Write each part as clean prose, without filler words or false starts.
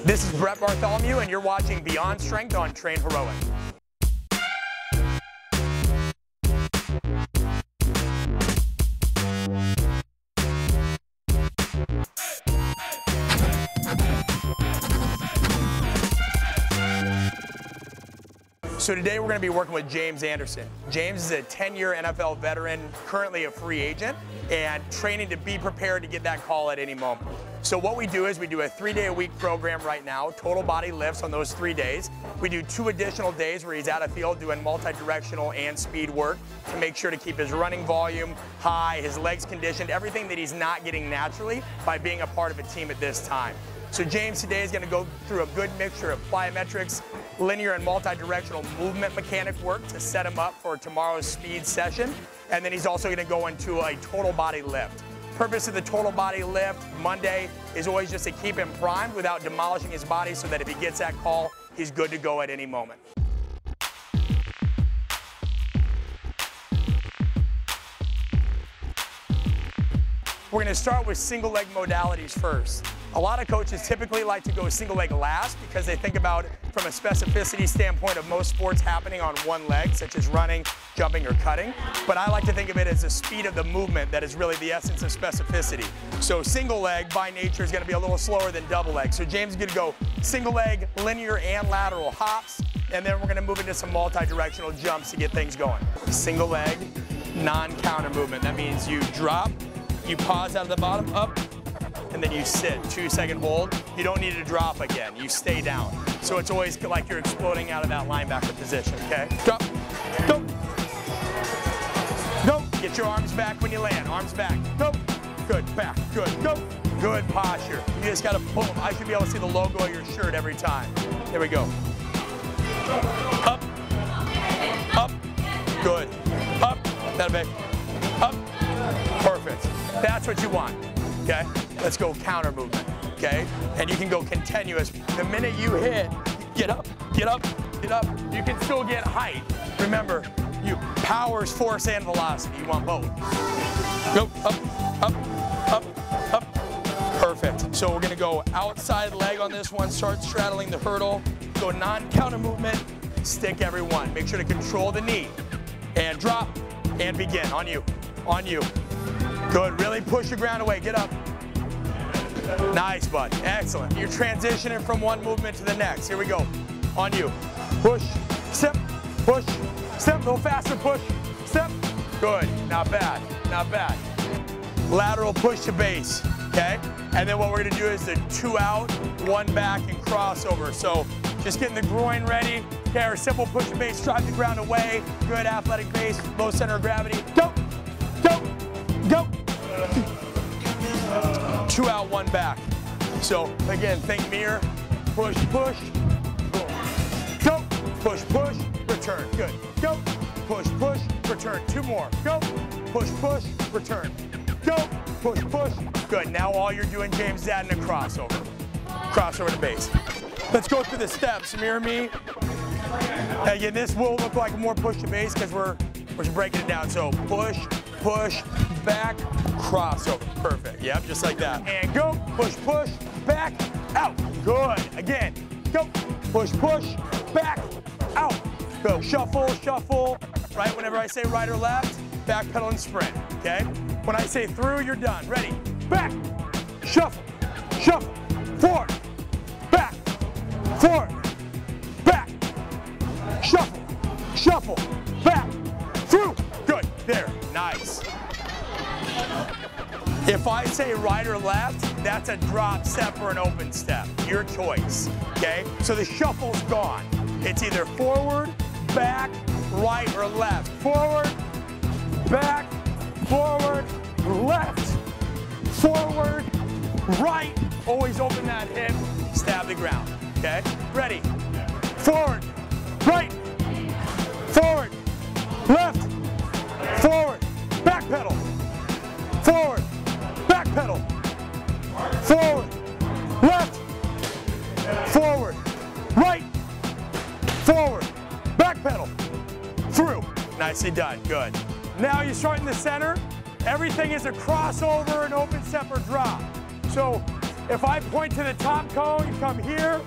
This is Bartholomew, and you're watching Beyond Strength on TrainHeroic. So today we're going to be working with James Anderson. James is a 10-year NFL veteran, currently a free agent, and training to be prepared to get that call at any moment. So what we do is we do a 3-day-a-week program right now, total body lifts on those 3 days. We do 2 additional days where he's out of field doing multi-directional and speed work to make sure to keep his running volume high, his legs conditioned, everything that he's not getting naturally by being a part of a team at this time. So James today is going to go through a good mixture of plyometrics, linear and multi-directional movement mechanic work to set him up for tomorrow's speed session. And then he's also going to go into a total body lift. Purpose of the total body lift Monday is always just to keep him primed without demolishing his body so that if he gets that call, he's good to go at any moment. We're going to start with single leg modalities first. A lot of coaches typically like to go single leg last because they think about it from a specificity standpoint of most sports happening on one leg, such as running, jumping, or cutting. But I like to think of it as the speed of the movement that is really the essence of specificity. So single leg by nature is going to be a little slower than double leg. So James is going to go single leg, linear, and lateral hops, and then we're going to move into some multi-directional jumps to get things going. Single leg, non-counter movement. That means you drop, you pause out of the bottom, up, and then you sit, 2-second hold. You don't need to drop again, you stay down. So it's always like you're exploding out of that linebacker position, okay? Drop, go, go. Get your arms back when you land, arms back, go. Good, back, good, go. Good posture. You just gotta boom. I should be able to see the logo of your shirt every time. There we go. Up, up, good, up, that big, up, perfect. That's what you want, okay? Let's go counter movement, okay? And you can go continuous. The minute you hit, get up, get up, get up. You can still get height. Remember, power is force and velocity. You want both. Go up, up, up, up. Perfect. So we're gonna go outside leg on this one, start straddling the hurdle, go non-counter movement, stick every one. Make sure to control the knee. And drop, and begin, on you, on you. Good, really push the ground away, get up. Nice, bud, excellent. You're transitioning from one movement to the next. Here we go, on you. Push, step, push, step, a little faster, push, step. Good, not bad, not bad. Lateral push to base, okay? And then what we're gonna do is the 2 out, 1 back, and crossover. So just getting the groin ready. Okay, our simple push to base, drive the ground away. Good athletic base, low center of gravity. Go, go, go. 2 out, 1 back. So again, think mirror, push, push, boom. Go, push, push, return, good. Go, push, push, return, 2 more. Go, push, push, return. Go, push, push, good. Now all you're doing, James, is adding a crossover. Crossover to base. Let's go through the steps, mirror me. Again, this will look like more push to base because we're breaking it down. So push, push, back, crossover. Perfect. Yep, just like that. And go, push, push, back, out. Good. Again, go, push, push, back, out. Go, shuffle, shuffle. Right, whenever I say right or left, back pedal and sprint, okay? When I say through, you're done. Ready? Back, shuffle, shuffle, forward, back, forward, back, shuffle, shuffle, back, through. Good, there, nice. If I say right or left, that's a drop step or an open step, your choice, okay? So the shuffle's gone. It's either forward, back, right, or left. Forward, back, forward, left, forward, right. Always open that hip, stab the ground, okay? Ready? Forward, right, forward, left, forward, back pedal, forward, back pedal, forward, left, forward, right, forward, back pedal, through. Nicely done, good. Now you start in the center. Everything is a crossover, an open step, or drop. So If I point to the top cone, you come here,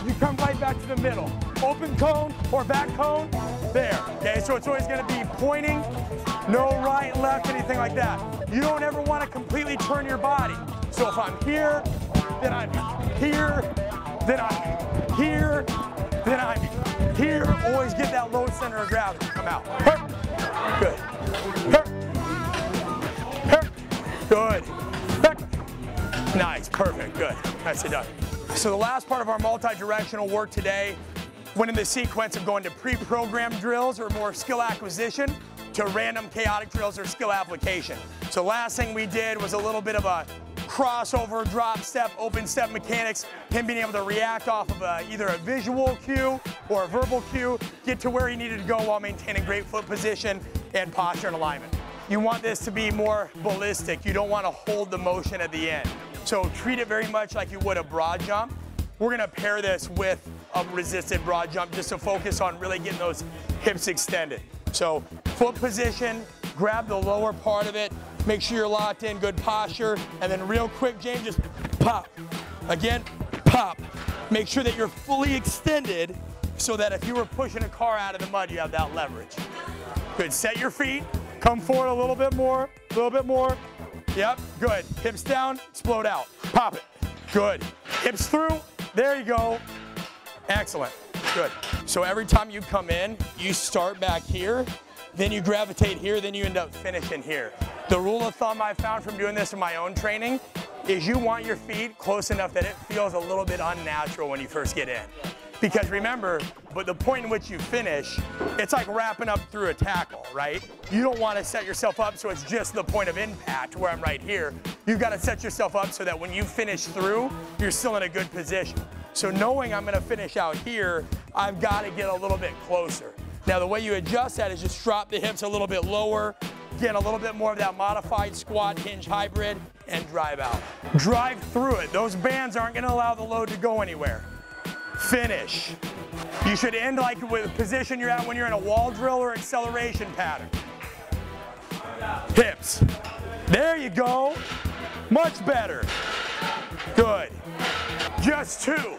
you come right back to the middle. Open cone or back cone, there. Okay, so it's always gonna be pointing, no right, left, anything like that. You don't ever wanna completely turn your body. So if I'm here, then I'm here, then I'm here, then I'm here. Always get that low center of gravity. Come out. Good. Good. Nice, perfect, good. Nicely done. So the last part of our multi-directional work today went in the sequence of going to pre-programmed drills or more skill acquisition to random chaotic drills or skill application. So last thing we did was a little bit of a crossover, drop step, open step mechanics, him being able to react off of either a visual cue or a verbal cue, get to where he needed to go while maintaining great foot position and posture and alignment. You want this to be more ballistic. You don't want to hold the motion at the end. So treat it very much like you would a broad jump. We're gonna pair this with a resisted broad jump just to focus on really getting those hips extended. So foot position, grab the lower part of it, make sure you're locked in, good posture, and then real quick, James, just pop. Again, pop. Make sure that you're fully extended so that if you were pushing a car out of the mud, you have that leverage. Good, set your feet, come forward a little bit more, a little bit more. Yep, good. Hips down, explode out. Pop it. Good. Hips through. There you go. Excellent. Good. So every time you come in, you start back here, then you gravitate here, then you end up finishing here. The rule of thumb I found from doing this in my own training is you want your feet close enough that it feels a little bit unnatural when you first get in. Because remember, but the point in which you finish, it's like wrapping up through a tackle, right? You don't want to set yourself up so it's just the point of impact where I'm right here. You've got to set yourself up so that when you finish through, you're still in a good position. So knowing I'm going to finish out here, I've got to get a little bit closer. Now the way you adjust that is just drop the hips a little bit lower, get a little bit more of that modified squat hinge hybrid, and drive out. Drive through it. Those bands aren't going to allow the load to go anywhere. Finish. You should end like with the position you're at when you're in a wall drill or acceleration pattern. Hips. There you go. Much better. Good. Just two.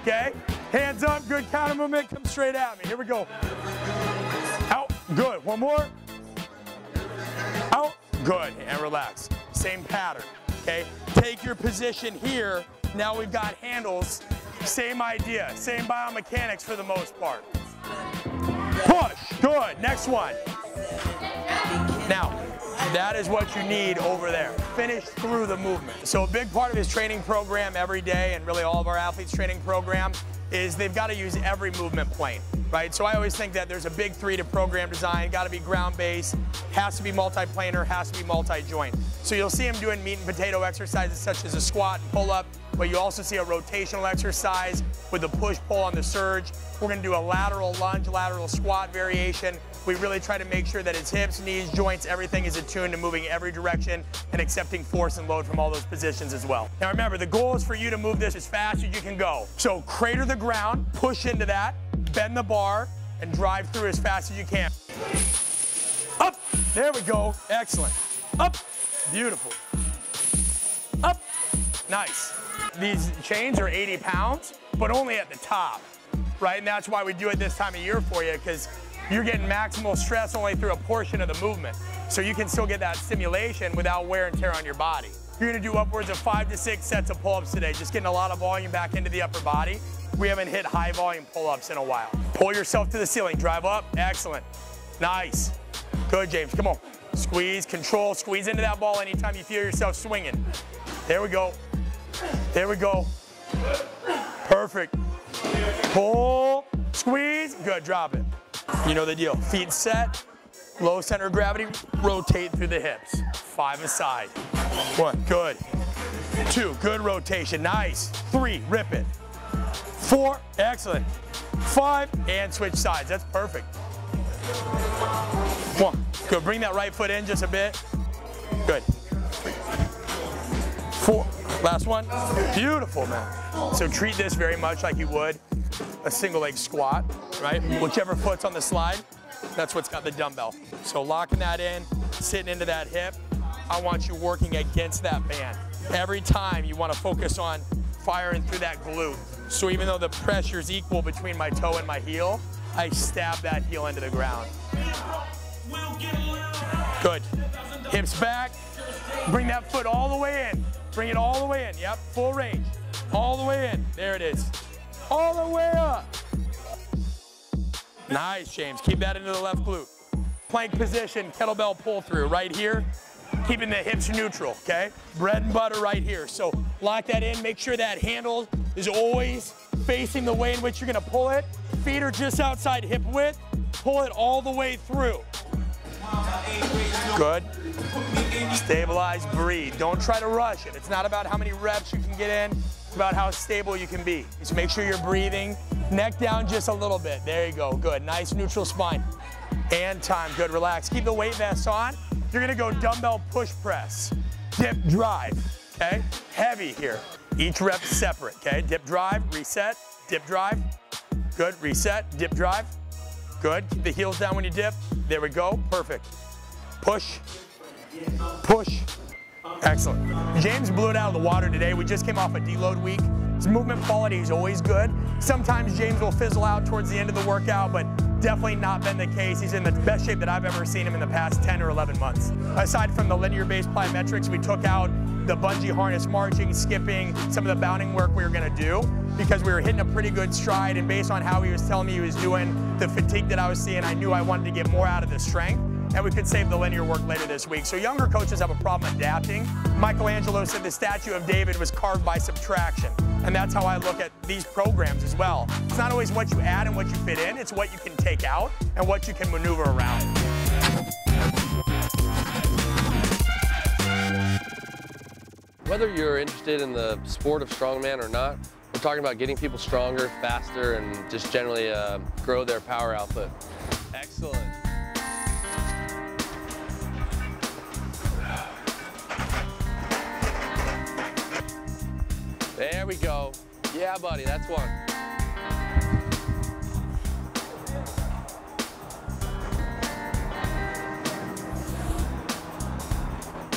Okay? Hands up, good counter movement, come straight at me. Here we go. Out. Good. One more. Out. Good. And relax. Same pattern. Okay? Take your position here. Now we've got handles. Same idea, same biomechanics for the most part. Push, good, next one. Now, that is what you need over there. Finish through the movement. So a big part of his training program every day, and really all of our athletes' training program, is they've got to use every movement plane, right? So I always think that there's a big three to program design. Got to be ground-based, has to be multi-planar, has to be multi-joint. So you'll see him doing meat and potato exercises such as a squat and pull-up, but you also see a rotational exercise with the push-pull on the surge. We're going to do a lateral lunge, lateral squat variation. We really try to make sure that his hips, knees, joints, everything is attuned to moving every direction and accepting force and load from all those positions as well. Now remember, the goal is for you to move this as fast as you can go. So crater the ground, push into that, bend the bar, and drive through as fast as you can. Up, there we go, excellent. Up, beautiful. Up, nice. These chains are 80 pounds, but only at the top, right? And that's why we do it this time of year for you, because you're getting maximal stress only through a portion of the movement. So you can still get that stimulation without wear and tear on your body. You're gonna do upwards of 5 to 6 sets of pull-ups today, just getting a lot of volume back into the upper body. We haven't hit high volume pull-ups in a while. Pull yourself to the ceiling, drive up, excellent. Nice, good James, come on. Squeeze, control, squeeze into that ball anytime you feel yourself swinging. There we go, there we go. Perfect. Pull, squeeze, good, drop it. You know the deal, feet set, low center of gravity, rotate through the hips. 5 aside. 1, good. 2, good rotation, nice. 3, rip it. 4, excellent. 5, and switch sides, that's perfect. 1, good, bring that right foot in just a bit. Good. 4, last one. Beautiful, man. So treat this very much like you would a single leg squat, right? Whichever foot's on the slide, that's what's got the dumbbell. So locking that in, sitting into that hip, I want you working against that band. Every time you want to focus on firing through that glute. So even though the pressure is equal between my toe and my heel, I stab that heel into the ground. Good. Hips back. Bring that foot all the way in. Bring it all the way in. Yep, full range. All the way in. There it is. All the way up. Nice, James. Keep that into the left glute. Plank position, kettlebell pull through right here. Keeping the hips neutral, okay? Bread and butter right here. So lock that in. Make sure that handle is always facing the way in which you're gonna pull it. Feet are just outside hip width. Pull it all the way through. Good. Stabilize, breathe. Don't try to rush it. It's not about how many reps you can get in. It's about how stable you can be. Just make sure you're breathing. Neck down just a little bit. There you go. Good. Nice neutral spine. And time. Good. Relax. Keep the weight vest on. You're going to go dumbbell push press. Dip drive. Okay? Heavy here. Each rep separate. Okay? Dip drive. Reset. Dip drive. Good. Reset. Dip drive. Good. Keep the heels down when you dip. There we go. Perfect. Push. Push. Excellent. James blew it out of the water today. We just came off a deload week. His movement quality is always good. Sometimes James will fizzle out towards the end of the workout, but definitely not been the case. He's in the best shape that I've ever seen him in the past 10 or 11 months. Aside from the linear-based plyometrics, we took out the bungee harness marching, skipping, some of the bounding work we were gonna do because we were hitting a pretty good stride, and based on how he was telling me he was doing, the fatigue that I was seeing, I knew I wanted to get more out of the strength, and we could save the linear work later this week. So younger coaches have a problem adapting. Michelangelo said the statue of David was carved by subtraction, and that's how I look at these programs as well. It's not always what you add and what you fit in, it's what you can take out and what you can maneuver around. Whether you're interested in the sport of strongman or not, we're talking about getting people stronger, faster, and just generally grow their power output. Excellent. There we go. Yeah, buddy, that's one.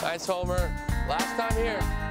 Nice, Homer. Last time here.